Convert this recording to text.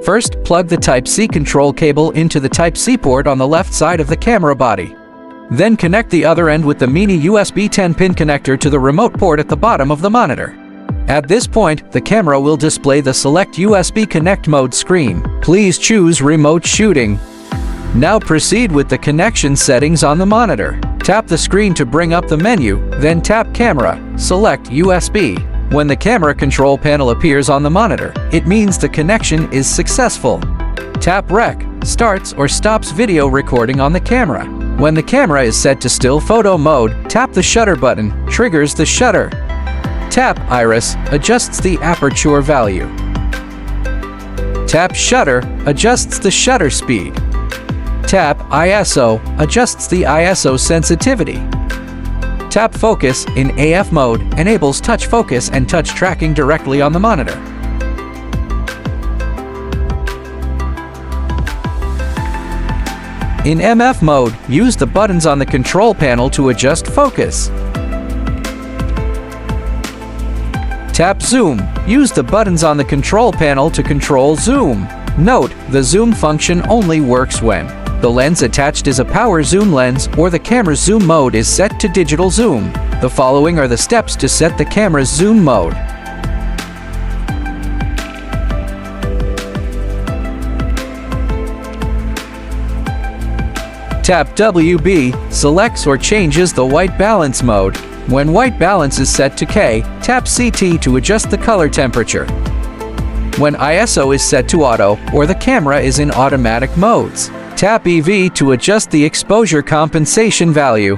First, plug the Type-C control cable into the Type-C port on the left side of the camera body. Then connect the other end with the mini USB 10-pin connector to the remote port at the bottom of the monitor. At this point, the camera will display the Select USB Connect Mode screen. Please choose Remote Shooting. Now proceed with the connection settings on the monitor. Tap the screen to bring up the menu, then tap Camera, select USB. When the camera control panel appears on the monitor, it means the connection is successful. Tap Rec, starts or stops video recording on the camera. When the camera is set to still photo mode, tap the shutter button, triggers the shutter. Tap Iris, adjusts the aperture value. Tap Shutter, adjusts the shutter speed. Tap ISO, adjusts the ISO sensitivity. Tap Focus in AF mode, enables touch focus and touch tracking directly on the monitor. In MF mode, use the buttons on the control panel to adjust focus. Tap Zoom. Use the buttons on the control panel to control zoom. Note, the zoom function only works when the lens attached is a power zoom lens or the camera's zoom mode is set to digital zoom. The following are the steps to set the camera's zoom mode. Tap WB, selects or changes the white balance mode. When white balance is set to K, tap CT to adjust the color temperature. When ISO is set to auto or the camera is in automatic modes, tap EV to adjust the exposure compensation value.